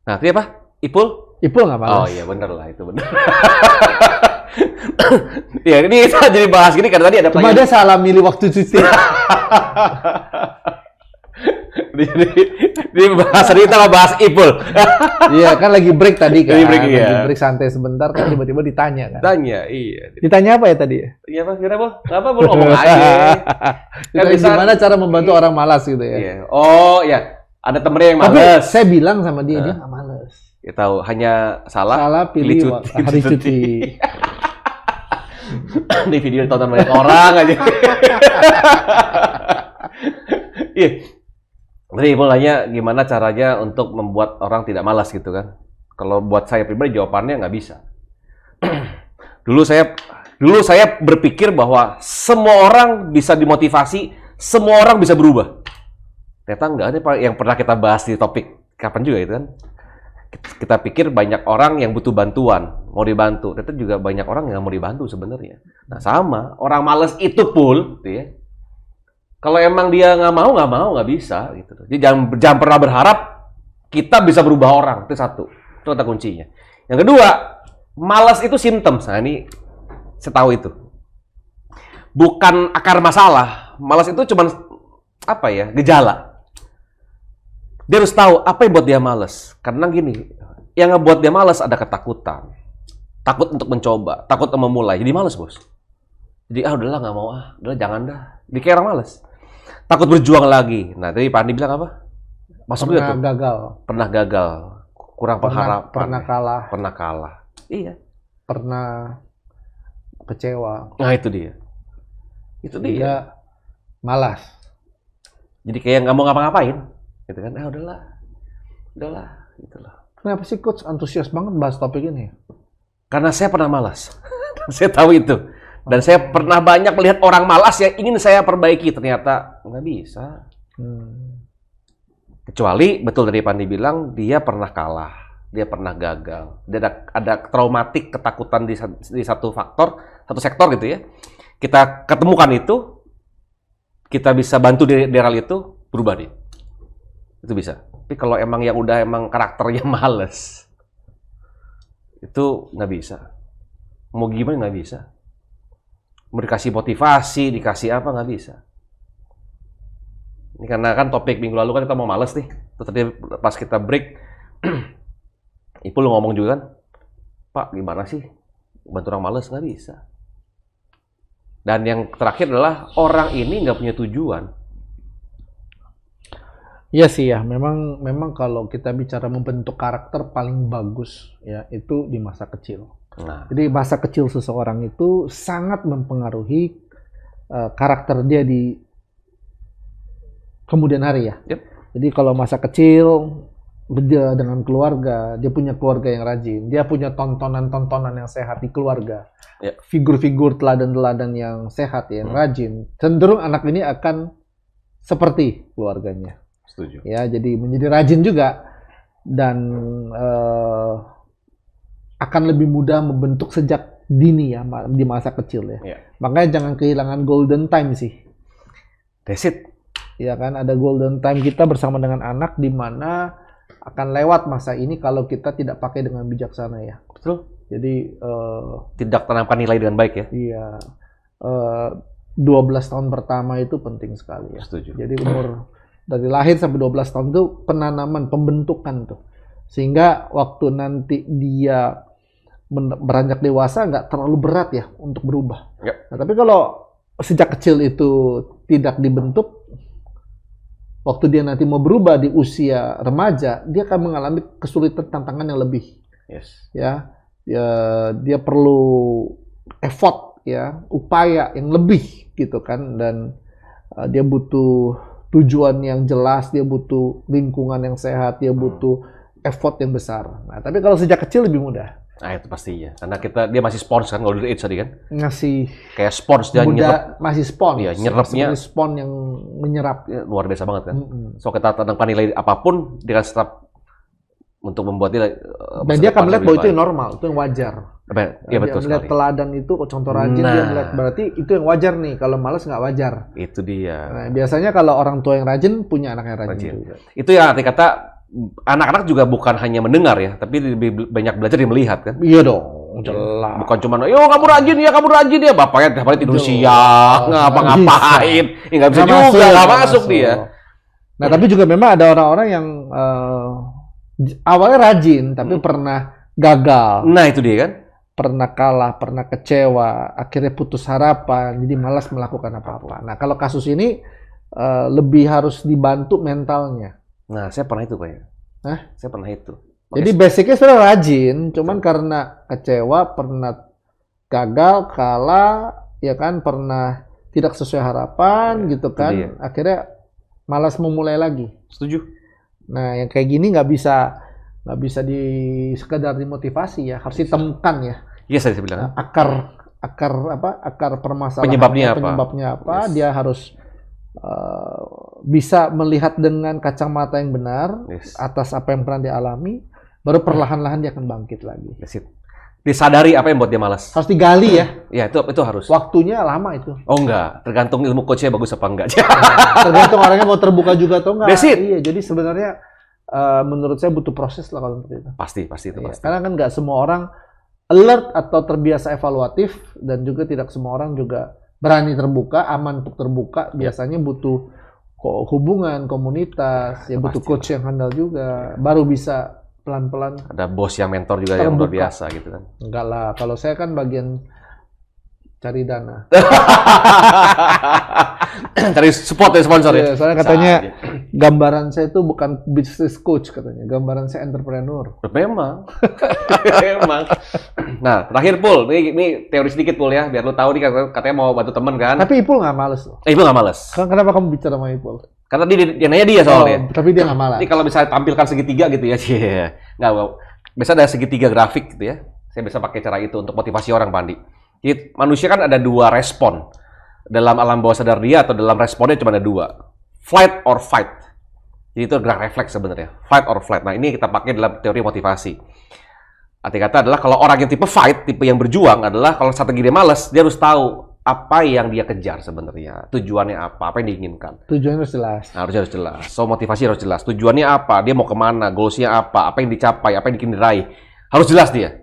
Nah, itu apa? Ipul? Ipul nggak malas. Oh iya, bener lah, itu bener. Ya, ini kita jadi bahas gini karena tadi ada Cuma dia salah milih waktu cuti. Di bahasa kita nggak bahas Ipul. Iya, kan lagi break tadi kan. Lagi break, iya. Lagi break santai sebentar kan tiba-tiba ditanya kan. Tanya, iya. Ditanya apa ya tadi? Iya, Pak, kenapa? Kenapa belum ngomong aja? Kan Ditanya bisa gimana cara membantu orang malas gitu ya. Iya. Oh, ya. Ada temennya yang Tapi males. saya bilang sama dia nggak males. Ya tahu, hanya salah Pilih hari cuti. Di video ditonton banyak orang aja. Iya. Jadi mulanya gimana caranya untuk membuat orang tidak malas gitu kan? Kalau buat saya pribadi jawabannya nggak bisa. Dulu saya berpikir bahwa semua orang bisa dimotivasi, semua orang bisa berubah. Ternyata nggak ada yang pernah kita bahas di topik kapan juga itu kan. Kita pikir banyak orang yang butuh bantuan, mau dibantu. Ternyata juga banyak orang yang nggak mau dibantu sebenarnya. Nah sama, orang males itu pun, gitu ya. Kalau emang dia nggak mau, nggak bisa. Gitu. Jadi jangan pernah berharap kita bisa berubah orang. Itu satu. Itu kata kuncinya. Yang kedua, malas itu simptom. Nah ini saya tahu itu. Bukan akar masalah. Malas itu cuma apa ya? Gejala. Dia harus tahu apa yang buat dia malas. Karena gini, yang ngebuat dia malas ada ketakutan. Takut untuk mencoba, takut untuk memulai. Jadi malas, Bos. Jadi udahlah nggak mau udahlah jangan dah. Dia kayak orang malas. Takut berjuang lagi. Nah, tadi Pak Andi bilang apa? Masuk pernah gagal. Pernah gagal. Kurang pengharapan. Pernah kalah. Iya. Pernah kecewa. Nah, itu dia. Dia malas. Jadi kayak nggak mau ngapa-ngapain. Gitu kan? Udahlah, gitu loh. Kenapa sih Coach antusias banget bahas topik ini? Karena saya pernah malas. Saya tahu itu. Dan saya pernah banyak melihat orang malas yang ingin saya perbaiki. Ternyata nggak bisa. Kecuali, betul dari Pandi bilang, dia pernah kalah. Dia pernah gagal. Dia ada traumatik, ketakutan di satu sektor gitu ya. Kita ketemukan itu, kita bisa bantu di hal itu, berubah dia. Itu bisa. Tapi kalau emang yang udah emang karakternya males, itu nggak bisa. Mau gimana nggak bisa. Mau dikasih motivasi, dikasih apa nggak bisa. Ini karena kan topik minggu lalu kan kita mau males nih. Terus tadi pas kita break, Ipul ngomong juga kan, Pak gimana sih bantu orang males? Nggak bisa. Dan yang terakhir adalah orang ini nggak punya tujuan. Iya sih ya, memang kalau kita bicara membentuk karakter paling bagus ya itu di masa kecil. Nah. Jadi masa kecil seseorang itu sangat mempengaruhi karakter dia di kemudian hari ya. Yep. Jadi kalau masa kecil dia dengan keluarga, dia punya keluarga yang rajin, dia punya tontonan-tontonan yang sehat di keluarga, figur-figur teladan-teladan yang sehat yang rajin, cenderung anak ini akan seperti keluarganya. Setuju. Ya, jadi menjadi rajin juga dan akan lebih mudah membentuk sejak dini ya di masa kecil ya. Yeah. Makanya jangan kehilangan golden time sih. That's it. Ya kan ada golden time kita bersama dengan anak di mana akan lewat masa ini kalau kita tidak pakai dengan bijaksana ya. Betul. Jadi tidak tanamkan nilai dengan baik ya. Iya. 12 tahun pertama itu penting sekali ya. Setuju. Jadi dari lahir sampai 12 tahun itu penanaman, pembentukan tuh. Sehingga waktu nanti dia beranjak dewasa nggak terlalu berat ya untuk berubah. Yep. Nah, tapi kalau sejak kecil itu tidak dibentuk, waktu dia nanti mau berubah di usia remaja, dia akan mengalami kesulitan tantangan yang lebih. Yes. Ya, dia perlu effort ya, upaya yang lebih gitu kan, dan dia butuh tujuan yang jelas, dia butuh lingkungan yang sehat, dia butuh effort yang besar. Nah, tapi kalau sejak kecil lebih mudah. Nah, itu pastinya. Karena dia masih spons kan, kalau dari age tadi kan? Ngasih kayak spons, dia nyerap. Masih spons. Iya, nyerapnya. Spons yang menyerap. Ya, luar biasa banget kan? So, kita tanamkan nilai apapun, dia akan tetap untuk membuat dia... Dan dia akan melihat bahwa itu yang normal, itu yang wajar. Iya, betul sekali. Melihat teladan itu, contoh rajin, dia melihat berarti itu yang wajar nih. Kalau malas nggak wajar. Itu dia. Nah, biasanya kalau orang tua yang rajin, punya anak yang rajin juga. Itu yang arti kata anak-anak juga bukan hanya mendengar ya, tapi lebih banyak belajar dari melihat kan. Iya dong, jelas. Bukan cuma, yo kamu rajin ya, bapaknya tiap hari tidur siang, ngapa-ngapain. Ya nggak bisa juga, nggak masuk dia. Nah, tapi juga memang ada orang-orang yang awalnya rajin, tapi pernah gagal. Nah, itu dia kan. Pernah kalah, pernah kecewa, akhirnya putus harapan, jadi malas melakukan apa-apa. Nah, kalau kasus ini lebih harus dibantu mentalnya. Nah, saya pernah itu, Pak ya. Hah? Saya pernah itu. Jadi basicnya sebenarnya rajin, cuman karena kecewa, pernah gagal, kalah, ya kan, pernah tidak sesuai harapan, gitu kan, akhirnya malas memulai lagi. Setuju. Nah, yang kayak gini nggak bisa sekedar dimotivasi ya, harus ditemukan ya. Iya, saya bilang. Akar permasalahan. Penyebabnya apa? Yes. Dia harus bisa melihat dengan kacamata yang benar atas apa yang pernah dialami, baru perlahan-lahan dia akan bangkit lagi. Disadari apa yang buat dia malas. Harus digali ya. Ya, itu harus. Waktunya lama itu. Oh enggak, tergantung ilmu coachnya bagus apa enggak. Tergantung orangnya mau terbuka juga atau enggak. That's it. Iya, jadi sebenarnya menurut saya butuh proses lah kalau untuk itu. Pasti itu pasti. Karena kan nggak semua orang alert atau terbiasa evaluatif, dan juga tidak semua orang juga berani terbuka, aman untuk terbuka. Biasanya butuh hubungan, komunitas, ya butuh coach yang handal juga, baru bisa pelan-pelan. Ada bos yang mentor juga yang luar biasa gitu kan. Enggak lah, kalau saya kan bagian cari dana. Cari support ya, sponsor ya. Soalnya katanya gambaran saya itu bukan business coach katanya, gambaran saya entrepreneur. Memang. Memang. Nah, terakhir Pul, ini teori sedikit Pul ya, biar lu tahu nih katanya mau bantu temen kan. Tapi Ipul nggak males loh. Ipul nggak males. Kenapa kamu bicara sama Ipul? Karena dia nanya dia soalnya. Tapi dia nggak malas. Jadi kalau misalnya tampilkan segitiga gitu ya, nggak. Biasa ada segitiga grafik gitu ya. Saya bisa pakai cara itu untuk motivasi orang, Pak Andi. Jadi, manusia kan ada dua respon. Dalam alam bawah sadar dia atau dalam responnya cuma ada dua. Flight or fight. Jadi itu gerak refleks sebenarnya. Fight or flight. Nah, ini kita pakai dalam teori motivasi. Arti kata adalah kalau orang yang tipe fight, tipe yang berjuang adalah kalau strategi dia malas, dia harus tahu apa yang dia kejar sebenarnya. Tujuannya apa yang diinginkan. Tujuannya harus jelas. Nah, harus jelas. So, motivasi harus jelas. Tujuannya apa, dia mau kemana, goals-nya apa yang dicapai, apa yang diraih. Harus jelas dia.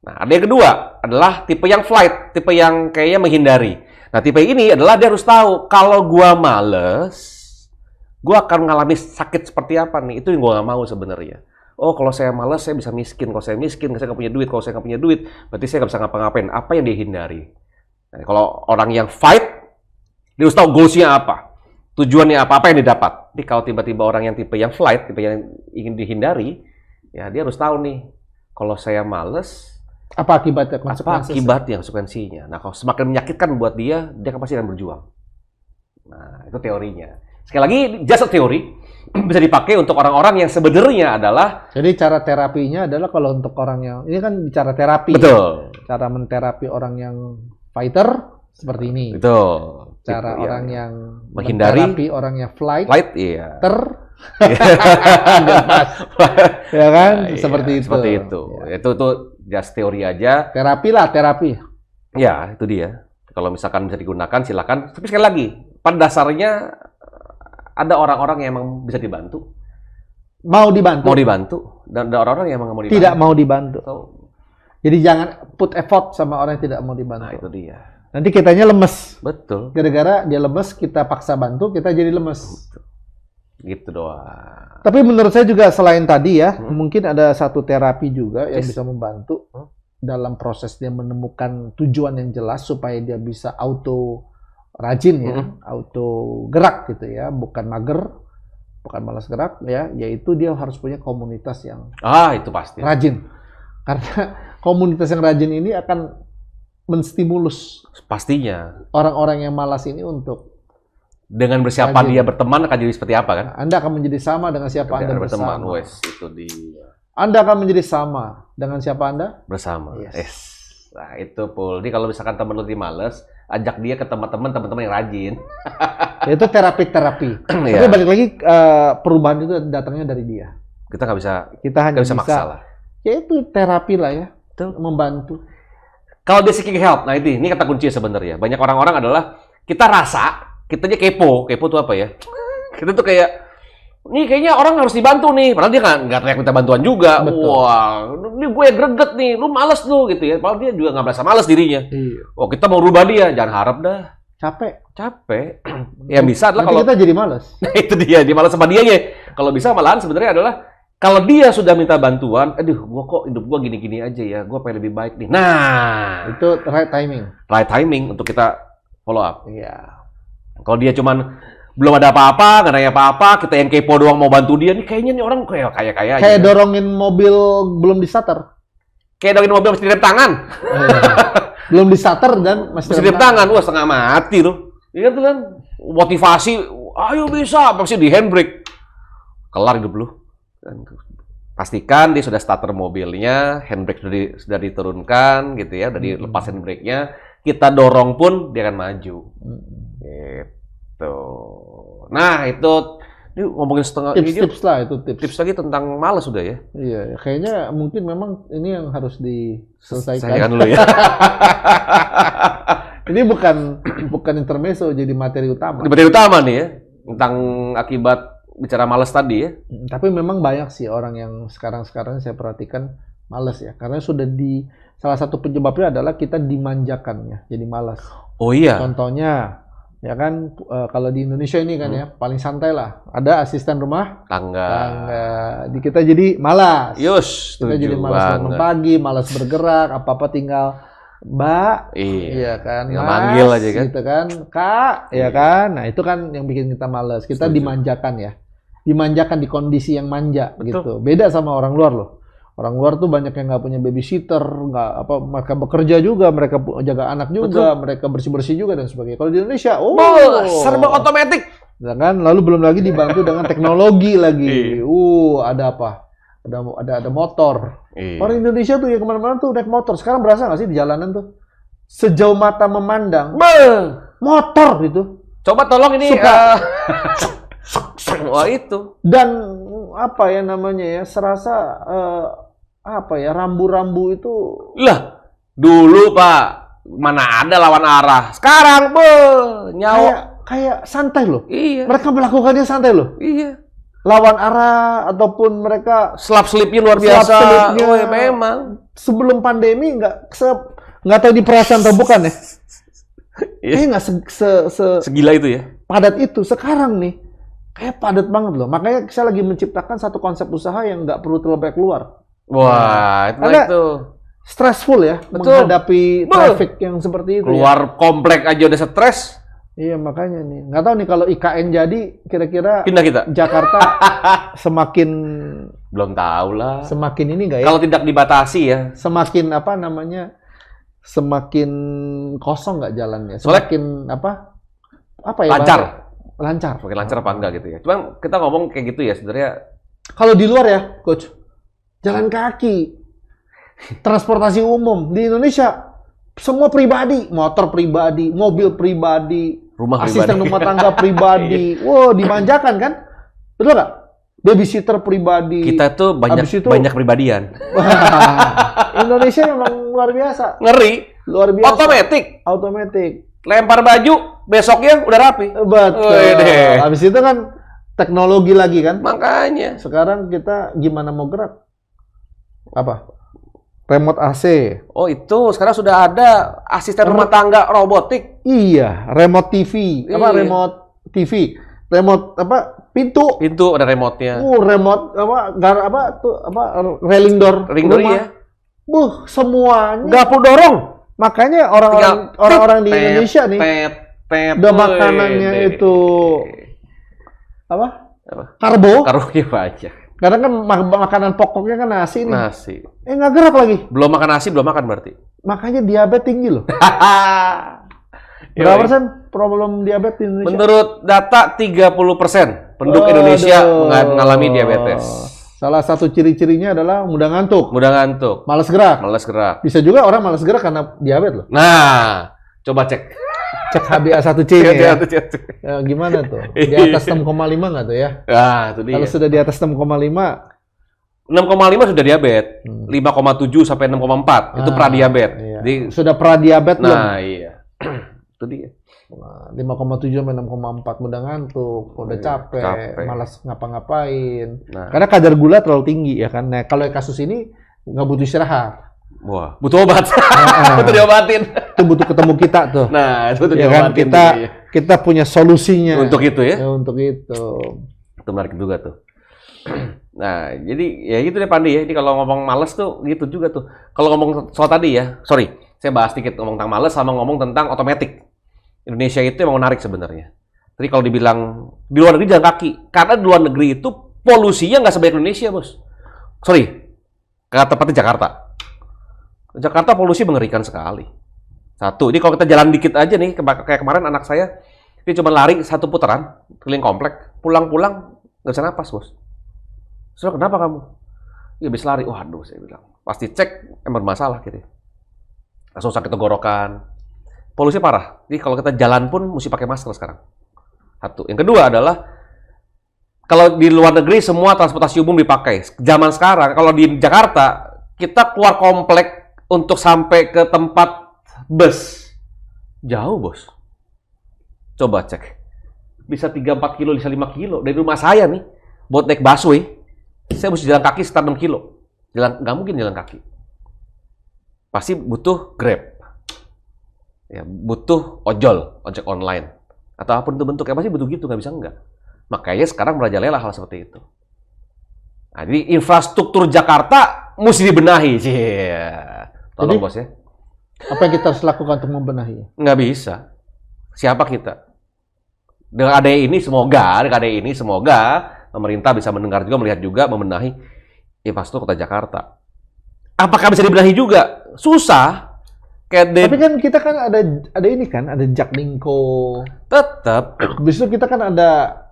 Nah, ada yang kedua adalah tipe yang flight, tipe yang kayaknya menghindari. Nah, tipe ini adalah dia harus tahu kalau gua males, gua akan mengalami sakit seperti apa nih. Itu yang gua nggak mau sebenarnya. Oh, kalau saya malas, saya bisa miskin. Kalau saya miskin, saya nggak punya duit. Kalau saya nggak punya duit, berarti saya nggak bisa ngapa-ngapain. Apa yang dia hindari? Nah, kalau orang yang fight, dia harus tahu goals-nya apa, tujuannya apa yang didapat. Jadi kalau tiba-tiba orang yang tipe yang flight, tipe yang ingin dihindari, ya dia harus tahu nih, kalau saya males, apa akibatnya, konsekuensinya. Nah, kalau semakin menyakitkan buat dia pasti akan berjuang. Nah, itu teorinya. Sekali lagi, just a teori, bisa dipakai untuk orang-orang yang sebenarnya adalah... Jadi cara terapinya adalah kalau untuk orang yang... Ini kan bicara terapi. Betul. Ya? Cara menterapi orang yang fighter, seperti ini. Betul. Cara itu, orang yang menghindari. Menterapi orang yang flight, iya. Ya kan? Nah, seperti itu. Seperti itu. Ya. Itu just teori aja. Terapi. Ya, itu dia. Kalau misalkan bisa digunakan, silakan. Tapi sekali lagi, pada dasarnya ada orang-orang yang emang bisa dibantu. Mau dibantu. Dan ada orang-orang yang emang mau dibantu. Tidak mau dibantu. Jadi jangan put effort sama orang yang tidak mau dibantu. Nah, itu dia. Nanti kitanya lemes. Betul. Gara-gara dia lemes, kita paksa bantu, kita jadi lemes. Betul. Gitu doang. Tapi menurut saya juga selain tadi ya, mungkin ada satu terapi juga yang bisa membantu dalam proses dia menemukan tujuan yang jelas supaya dia bisa auto rajin ya, auto gerak gitu ya, bukan mager, bukan malas gerak ya, yaitu dia harus punya komunitas yang itu pasti rajin. Karena komunitas yang rajin ini akan menstimulus pastinya orang-orang yang malas ini untuk dengan bersiapa dia berteman akan jadi seperti apa kan? Anda akan menjadi sama dengan siapa Anda berteman. bersama. Itu dia. Anda akan menjadi sama dengan siapa Anda bersama. Yes. Nah, itu Pul. Jadi kalau misalkan teman lu males, ajak dia ke teman-teman yang rajin. Itu terapi. Tapi balik lagi perubahan itu datangnya dari dia. Kita nggak bisa. Kita hanya bisa maksa lah. Ya itu terapi lah ya. Itu membantu. Kalau dia seeking help, nah ini kata kunci sebenarnya. Banyak orang-orang adalah kita rasa, kita aja kepo. Kepo itu apa ya? Kita tuh kayak nih kayaknya orang harus dibantu nih. Padahal dia nggak teriak minta bantuan juga. Betul. Wah, ini gue yang greget nih, lu males lu gitu ya. Padahal dia juga nggak merasa males dirinya. Iya. Oh, kita mau rubah dia, jangan harap dah. Capek. Yang bisa adalah Nanti kalau kita jadi malas. nah, itu dia malas sama dianya. Kalau bisa malahan sebenarnya adalah kalau dia sudah minta bantuan, aduh, gua kok hidup gua gini-gini aja ya, gua pengen lebih baik nih. Nah, Itu right timing. right timing untuk kita follow up. Iya. Kalau dia cuman belum ada apa-apa, nggak nanya apa-apa, kita yang kepo doang mau bantu dia, nih kayaknya nih orang kayak kaya aja. Kayak dorongin mobil belum di-starter. Kayak dorongin mobil mesti rem tangan. Belum di-starter dan masih Mesti rem tangan, wah setengah mati loh. Iya tuh kan, motivasi, ayo bisa, pasti di handbrake. Kelar hidup lu. Pastikan dia sudah starter mobilnya, handbrake sudah diturunkan gitu ya, udah dilepas handbrake-nya, kita dorong pun dia akan maju. Gitu. Nah, itu ini ngomongin setengah tips lah itu tips. tips lagi tentang malas sudah ya. Iya, kayaknya mungkin memang ini yang harus diselesaikan. Selesaikan dulu ya. Ini bukan intermezzo, jadi materi utama. Materi utama nih ya, tentang akibat bicara malas tadi ya. Tapi memang banyak sih orang yang sekarang saya perhatikan malas ya, karena salah satu penyebabnya adalah kita dimanjakannya, jadi malas. Oh iya. Contohnya, ya kan kalau di Indonesia ini kan ya paling santai lah, ada asisten rumah Tangga. Kita jadi malas. Yus, Kita jadi malas bangun pagi, malas bergerak, apa-apa tinggal Mbak, iya kan, tinggal Mas, manggil aja kan, gitu kan, Kak, ya kan. Nah itu kan yang bikin kita malas. Kita dimanjakan ya, dimanjakan di kondisi yang manja. Betul. Gitu. Beda sama orang luar loh. Orang luar tuh banyak yang nggak punya babysitter, mereka bekerja juga, mereka jaga anak juga, mereka bersih juga dan sebagainya. Kalau di Indonesia, serba otomatis. Ya kan, lalu belum lagi dibantu dengan teknologi lagi. Ada apa? Ada motor. Orang Indonesia tuh ya kemana-mana tuh naik motor. Sekarang berasa nggak sih di jalanan tuh? Sejauh mata memandang, motor gitu. Coba tolong ini. Wah itu. Dan apa ya namanya ya? Serasa rambu-rambu itu. Lah, dulu Pak, mana ada lawan arah. Sekarang nyawa kayak santai loh. Iya. Mereka melakukannya santai loh. Iya. Lawan arah ataupun mereka selip-selipnya luar biasa. Oh ya memang. Sebelum pandemi nggak tahu di perasaan atau bukan ya. Kayaknya nggak segila itu ya. Padat itu. Sekarang nih kayak padat banget loh. Makanya saya lagi menciptakan satu konsep usaha yang nggak perlu terlalu banyak keluar. Wah, itu stressful ya. Betul. Menghadapi traffic yang seperti itu. Keluar komplek aja udah stres. Iya makanya nih, nggak tahu nih kalau IKN jadi kira-kira pindah kita Jakarta semakin belum tahu lah. Semakin ini nggak ya? Kalau tidak dibatasi ya. Semakin semakin kosong nggak jalannya? Semakin apa ya? Lancar. Semakin lancar apa enggak gitu ya? Cuma kita ngomong kayak gitu ya sebenarnya. Kalau di luar ya, Coach, jalan kaki, transportasi umum di Indonesia. Semua pribadi, motor pribadi, mobil pribadi, asisten rumah tangga pribadi. Wow, dimanjakan kan? Betul nggak? Babysitter pribadi. Kita tuh banyak pribadian. Indonesia memang luar biasa. Ngeri. Luar biasa. Otomatis. Lempar baju, besoknya udah rapi. Betul. Habis itu kan teknologi lagi kan? Makanya. Sekarang kita gimana mau gerak? Apa? Remote AC. Oh itu, sekarang sudah ada asisten rumah tangga robotik. Iya, remote TV. Remote TV? Remote pintu. Pintu ada remote-nya. Remote railing door. Ring door ya. Semuanya. Nggak perlu dorong. Makanya orang di Indonesia nih. Udah makanannya itu apa? Karbo ya aja. Karena kan makanan pokoknya kan nasi nih. Nasi. Nggak gerak lagi. Belum makan nasi, belum makan berarti. Makanya diabetes tinggi loh. Berapa persen problem diabetes di Indonesia? Menurut data 30% penduduk Indonesia mengalami diabetes. Salah satu ciri-cirinya adalah mudah ngantuk. Malas gerak. Bisa juga orang malas gerak karena diabetes loh. Nah, coba cek. Cek HbA1c ya. Gimana tuh? Di atas 6,5 nggak tuh ya? Nah, itu dia. Kalau sudah di atas 6,5 sudah diabetes. 5,7 sampai 6,4 itu pradiabetes. Iya. Jadi sudah pradiabetes belum? Nah, iya. Itu dia. 5,7 sampai 6,4 udah ngantuk, udah capek, malas ngapa-ngapain. Nah. Karena kadar gula terlalu tinggi ya kan. Nah, kalau kasus ini nggak butuh istirahat. Wah, butuh obat. Butuh diobatin. Itu butuh ketemu kita tuh. Nah, itu butuh ya kan? diobatin. Kita punya solusinya. Untuk itu ya? Untuk itu. Itu menarik juga tuh. Nah, jadi ya gitu deh Pandi ya. Jadi kalau ngomong males tuh gitu juga tuh. Kalau ngomong soal tadi ya, sorry, saya bahas sedikit ngomong tentang males sama ngomong tentang otomatis. Indonesia itu emang menarik sebenarnya. Jadi kalau dibilang di luar negeri jalan kaki, karena di luar negeri itu polusinya nggak sebaik Indonesia, bos. Sorry, tepatnya Jakarta. Jakarta polusi mengerikan sekali. Satu, ini kalau kita jalan dikit aja nih, kayak kemarin anak saya, dia cuma lari 1 putaran keliling komplek, pulang-pulang nggak bisa napas, bos. Soalnya kenapa kamu? Ya habis lari, waduh saya bilang. Pasti cek, emang bermasalah gitu. Langsung sakit tenggorokan. Polusi parah. Jadi kalau kita jalan pun mesti pakai masker sekarang. Satu. Yang kedua adalah kalau di luar negeri semua transportasi umum dipakai. Zaman sekarang kalau di Jakarta kita keluar komplek untuk sampai ke tempat bus jauh, bos. Coba cek. Bisa 3-4 kilo, bisa 5 kilo. Dari rumah saya nih buat naik busway, saya mesti jalan kaki sekitar 6 kilo. Nggak mungkin jalan kaki. Pasti butuh Grab. Ya, butuh ojek online atau apapun itu bentuknya, pasti butuh gitu, nggak bisa enggak. Makanya sekarang merajalela hal seperti itu. Nah, jadi infrastruktur Jakarta mesti dibenahi sih. Tolong bos ya. Apa yang kita harus lakukan untuk membenahi? Nggak bisa. Siapa kita? Dengan adanya ini semoga pemerintah bisa mendengar juga, melihat juga, membenahi infrastruktur kota Jakarta. Apakah bisa dibenahi juga? Susah. Tapi kan kita kan ada ini kan, ada Jaklingko. Tetap. Besok kita kan ada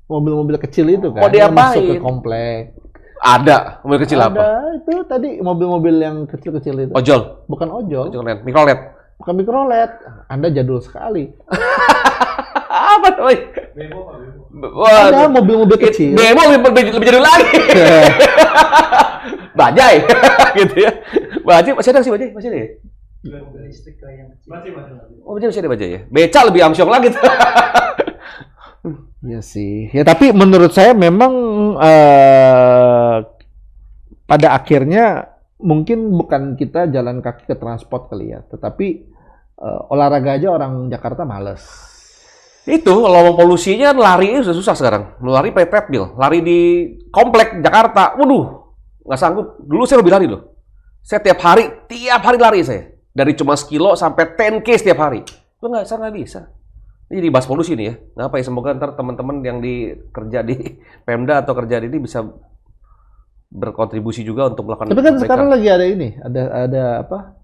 mobil-mobil kecil itu kan. Mau diapain? Masuk ke komplek. Ada mobil kecil apa? Ada itu tadi mobil-mobil yang kecil-kecil itu. Ojol. Bukan ojol. Mikrolet. Bukan mikrolet. Anda jadul sekali. Apa tuh? Ada mobil-mobil kecil. Bemo lebih jadul lagi. Bajai, gitu ya. Bajai masih ada sih, Bajai masih ada ya? Mobil listrik yang kecil. Masih. Oh, masih ada Bajai ya? Beca lebih amsyong lagi tuh. Iya sih. Ya tapi menurut saya memang pada akhirnya mungkin bukan kita jalan kaki ke transport kali ya, tetapi olahraga aja orang Jakarta males. Itu kalau ngomong polusinya lari sudah susah sekarang. Lari pakai treadmill, lari di komplek Jakarta. Waduh, nggak sanggup. Dulu saya lebih lari loh. Saya tiap hari lari saya. Dari cuma sekilo sampai 10K setiap hari. Itu nggak bisa. Ini dibahas polusi nih ya. Kenapa ya? Semoga ntar teman-teman yang kerja di Pemda atau kerja di ini bisa berkontribusi juga untuk melakukan. Tapi kan sekarang lagi ada ini, ada apa?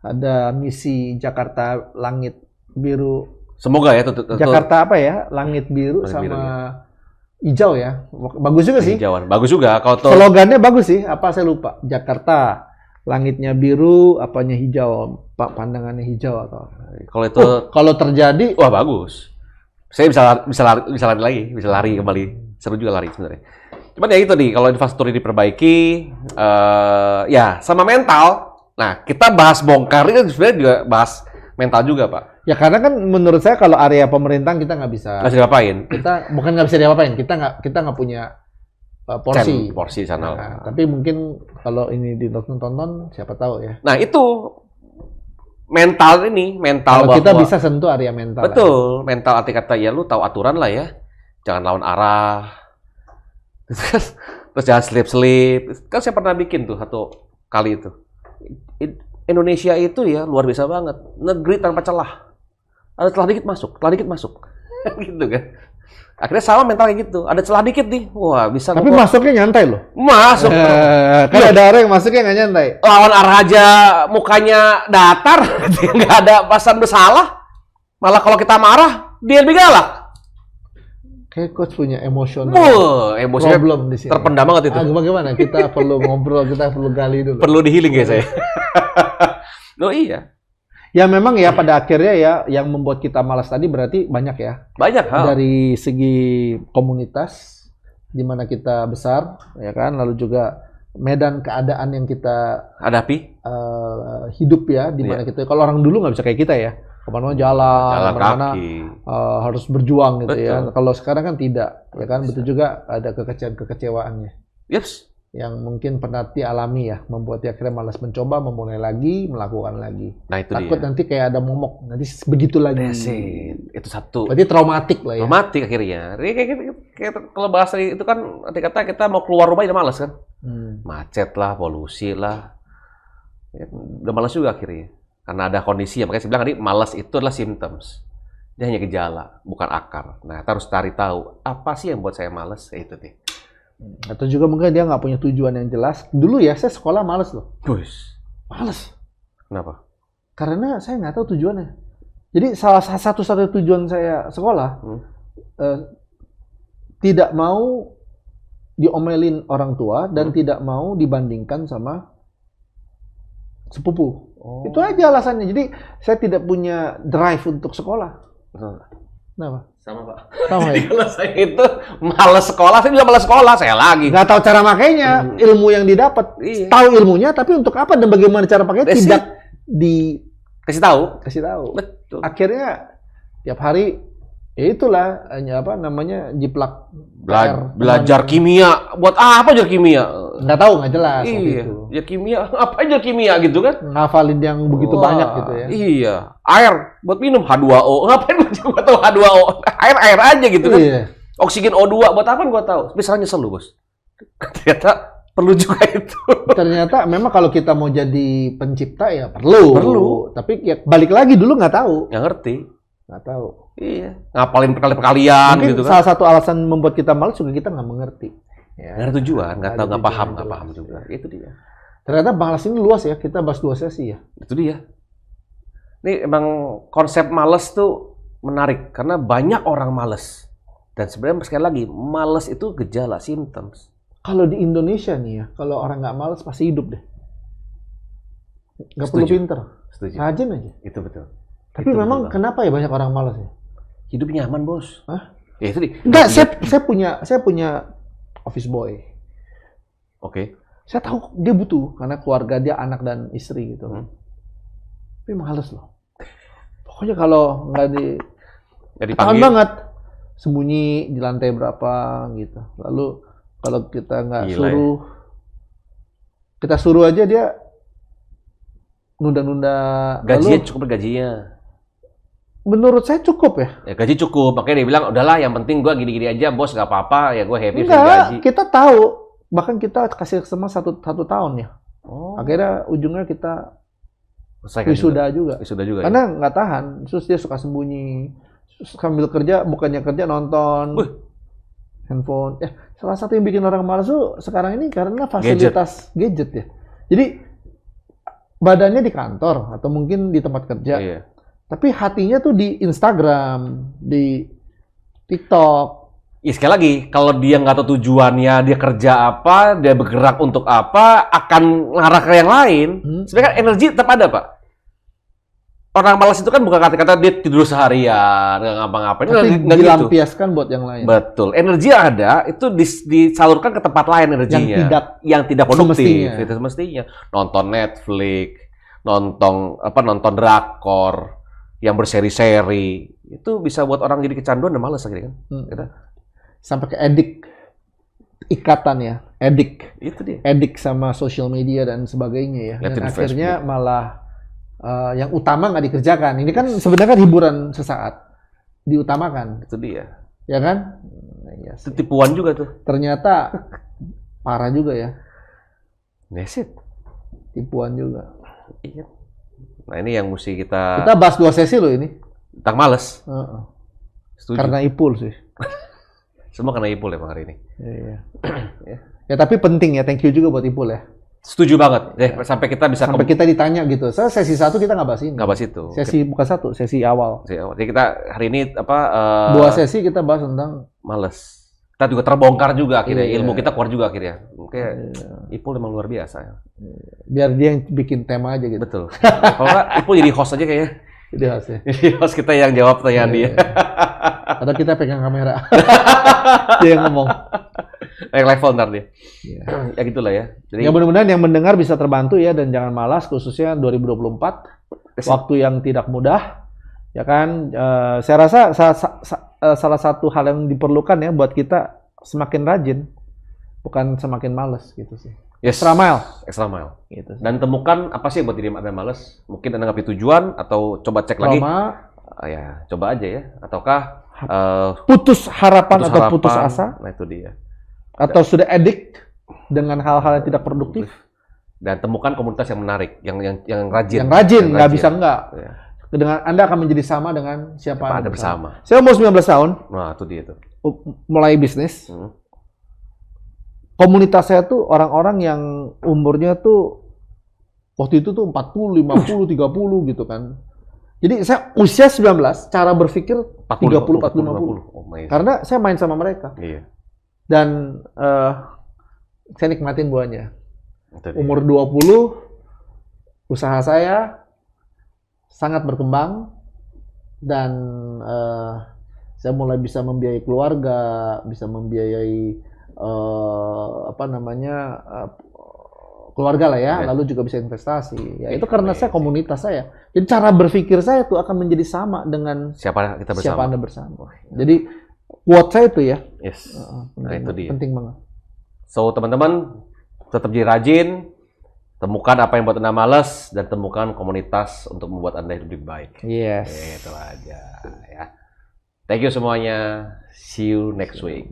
Ada misi Jakarta Langit Biru. Semoga ya. Jakarta apa ya? Langit biru sama biru, ya. Hijau ya. Bagus juga sih. Hijauan. Bagus juga. Slogannya bagus sih. Apa saya lupa. Jakarta langitnya biru, apanya hijau, pandangannya hijau atau. Kalau itu kalau terjadi, wah bagus. Saya bisa lari kembali. Seru juga lari sebenarnya. Cuman ya itu nih, kalau infrastruktur ini diperbaiki, ya sama mental. Nah, kita bahas bongkar ini sebenarnya juga bahas mental juga, Pak. Ya karena kan menurut saya kalau area pemerintahan kita nggak bisa diapain. Kita bukan nggak bisa diapain, kita nggak punya porsi sana. Nah, tapi mungkin kalau ini ditonton siapa tahu ya. Nah itu mental kalau bahwa kita bisa sentuh area mental. Betul, mental arti kata ya lu tahu aturan lah ya, jangan lawan arah, terus jangan slip. Kan saya pernah bikin tuh satu kali itu. Indonesia itu ya luar biasa banget, negeri tanpa celah. Ada celah dikit masuk, gitu kan. Akhirnya sama mental kayak gitu. Ada celah dikit nih, wah bisa. Tapi masuknya nyantai loh. Masuk. Kan ada orang yang masuknya nggak nyantai. Lawan arah aja mukanya datar, nggak ada pasan bersalah. Malah kalau kita marah, dia lebih galak. Kayak coach punya emosional emosinya problem di sini. Terpendam banget itu. Bagaimana? Kita perlu ngobrol, kita perlu gali dulu. Perlu di healing ya saya. Oh iya. Ya memang ya pada akhirnya ya yang membuat kita malas tadi berarti banyak ya. Banyak hal. Dari segi komunitas di mana kita besar ya kan, lalu juga medan keadaan yang kita hadapi hidup ya di mana kita. Kalau orang dulu nggak bisa kayak kita ya. kemana-mana jalan kemana-mana kaki. harus berjuang gitu ya. Betul. Kalau sekarang kan tidak, ya kan betul juga ada kekecewaannya Yes. yang mungkin pernah dialami ya, membuat dia akhirnya malas mencoba, memulai lagi, melakukan lagi. Nah itu Takut dia. nanti kayak ada momok, nanti begitu lagi. That's it. Itu satu. Berarti traumatik lah ya. Mati akhirnya. Kayak kalau bahasa itu kan arti kata kita mau keluar rumah udah malas kan. Macet lah, polusi lah. Ya, udah malas juga akhirnya. Karena ada kondisi ya, makanya saya bilang tadi malas itu adalah symptoms. Dia hanya gejala, bukan akar. Nah, kita harus cari tahu apa sih yang buat saya malas, ya itu deh. Atau juga mungkin dia nggak punya tujuan yang jelas. Dulu ya saya sekolah males loh. Bus. Males. Kenapa? Karena saya nggak tahu tujuannya. Jadi salah satu tujuan saya sekolah tidak mau diomelin orang tua dan tidak mau dibandingkan sama sepupu. Oh. Itu aja alasannya. Jadi saya tidak punya drive untuk sekolah. Kenapa? Sama Pak. Sama ya? Kalau saya itu malas sekolah, saya juga malas sekolah, saya lagi. Nggak tahu cara makainya, ilmu yang didapat. Iya. Tahu ilmunya, tapi untuk apa dan bagaimana cara pakainya That's tidak dikasih Kasih tahu. tahu. Betul. Akhirnya tiap hari ya itulah hanya apa namanya jiplak PR. Belajar kimia. Buat apa belajar kimia? Nggak tahu, nggak jelas waktu Iya. itu. Ya kimia, apa aja kimia gitu kan? Ngafalin yang begitu Wah, banyak gitu ya. Iya. Air buat minum H2O. Ngapain gua tahu H2O? Air aja gitu kan. Iya. Oksigen O2 buat apa gua tahu. Tapi sekarang nyesel lu, Bos. Ternyata perlu juga itu. Ternyata memang kalau kita mau jadi pencipta ya perlu. Perlu. Tapi ya balik lagi dulu nggak tahu. Nggak ngerti. Nggak tahu. Iya. Ngapalin perkalian Mungkin gitu kan. salah satu alasan membuat kita malas juga kita nggak mengerti. Ya. Nggak ada tujuan, nggak tahu, ada nggak paham, tujuan nggak jelas. paham juga. Itu dia. Ternyata malas ini luas ya. Kita bahas 2 sesi ya. Itu dia. Ini emang konsep males tuh menarik karena banyak orang males. Dan sebenarnya sekali lagi, males itu gejala, symptoms. Kalau di Indonesia nih ya, kalau orang nggak malas pasti hidup deh. Nggak perlu Setuju. pinter. Setuju. Rajin aja. Itu betul. Tapi Itu memang betul. kenapa ya banyak orang malas ya? Hidup nyaman, Bos. Hah? Ya itu dia. Enggak, saya punya office boy. Oke. Saya tahu dia butuh karena keluarga dia anak dan istri gitu. Tapi males loh. Pokoknya kalau nggak Nggak tahan dipanggil. banget, sembunyi di lantai berapa gitu. Lalu kalau kita nggak Gila suruh, kita suruh aja dia nunda-nunda. Gajinya Lalu cukup gajinya. menurut saya cukup ya. Ya gaji cukup. Makanya dia bilang, udahlah yang penting gua gini-gini aja, Bos. Nggak apa-apa. Ya gua happy bisa gaji. Enggak, kita tahu. Bahkan kita kasih sama satu tahun ya. Oh. Akhirnya ujungnya kita Selesai kan wisuda juga. Wisuda juga. Karena nggak tahan, terus dia suka sembunyi, sambil kerja, bukannya kerja nonton handphone. Ya, salah satu yang bikin orang malas tuh sekarang ini karena fasilitas gadget ya. Jadi badannya di kantor atau mungkin di tempat kerja, Iya. tapi hatinya tuh di Instagram, di TikTok. Ya sekali lagi, kalau dia nggak tahu tujuannya, dia kerja apa, dia bergerak untuk apa, akan ngarah ke yang lain. Sebenarnya kan energi tetap ada, Pak. Orang malas itu kan bukan kata-kata dia tidur seharian, nggak ngapa-ngapain. Tapi Nggak gitu. dilampiaskan buat yang lain. Betul. Energi ada, itu disalurkan ke tempat lain energinya. Yang tidak produktif. semestinya. Itu semestinya. Nonton Netflix, nonton drakor, yang berseri-seri. Itu bisa buat orang jadi kecanduan dan malas akhirnya kan. Gitu. Sampai ke ikatan ya, Itu dia. edik sama social media dan sebagainya ya. Dan Liatin akhirnya Facebook. malah yang utama nggak dikerjakan. Ini kan sebenarnya kan hiburan sesaat, diutamakan, Itu dia. ya kan? Iya Itu sih. tipuan juga tuh. Ternyata parah juga ya, Nesit. tipuan juga. Iya. Nah ini yang mesti kita Kita bahas 2 sesi loh ini, tentang males. Heeh. Setuju. Karena Ipul sih. Semua kena Ipul emang hari ini. Iya. Ya tapi penting ya, thank you juga buat Ipul ya. Setuju banget. Sampai kita bisa Sampai kita ditanya gitu. So, sesi 1 kita nggak bahas ini. nggak bahas itu. Sesi bukan 1, sesi awal. Jadi kita hari ini 2 sesi kita bahas tentang males. Kita juga terbongkar juga akhirnya. Iya. Ilmu kita keluar juga akhirnya. Kayak Ipul emang luar biasa. biar dia yang bikin tema aja gitu. Betul. Kalau nggak Ipul jadi host aja kayaknya. Jadi hasilnya. Jadi host kita yang jawab pertanyaan dia. Atau kita pegang kamera. Dia yang ngomong. Yang level ntar dia. Ya. Ya gitulah ya. Jadi Ya mudah-mudahan yang mendengar bisa terbantu ya, dan jangan malas khususnya 2024. Waktu yang tidak mudah. Ya kan, saya rasa salah satu hal yang diperlukan ya buat kita semakin rajin, bukan semakin males gitu sih. Yes. Extra mile. Extra mile. Gitu sih. Dan temukan apa sih yang buat diri Anda males? Mungkin Anda nggak punya tujuan atau coba cek lagi. Ya, coba aja ya. Ataukah Putus harapan atau putus asa? Nah, itu dia. Atau sudah addict dengan hal-hal yang tidak produktif? Dan temukan komunitas yang menarik, yang rajin. Yang rajin, nggak bisa nggak. Ya. Dengan Anda akan menjadi sama dengan siapa Anda bersama. Saya umur 19 tahun, Nah, itu dia tuh. mulai bisnis. Komunitas saya tuh orang-orang yang umurnya tuh waktu itu tuh 40, 50, 30 gitu kan. Jadi saya usia 19, cara berpikir 30, 40, 50. Oh, Karena saya main sama mereka. Iya. Dan saya nikmatin buahnya. Itu dia. Umur 20, usaha saya sangat berkembang dan saya mulai bisa membiayai keluarga, bisa membiayai keluarga lah ya, lalu juga bisa investasi. Ya itu karena saya komunitas saya. Jadi cara berpikir saya tuh akan menjadi sama dengan siapa kita bersama. Siapa Anda bersama. Jadi quote saya itu ya. Yes. Nah, itu dia. Penting banget. So, teman-teman tetap jadi rajin, temukan apa yang buat Anda malas dan temukan komunitas untuk membuat Anda hidup lebih baik. Yes. Itu aja ya. Thank you semuanya. See you next week.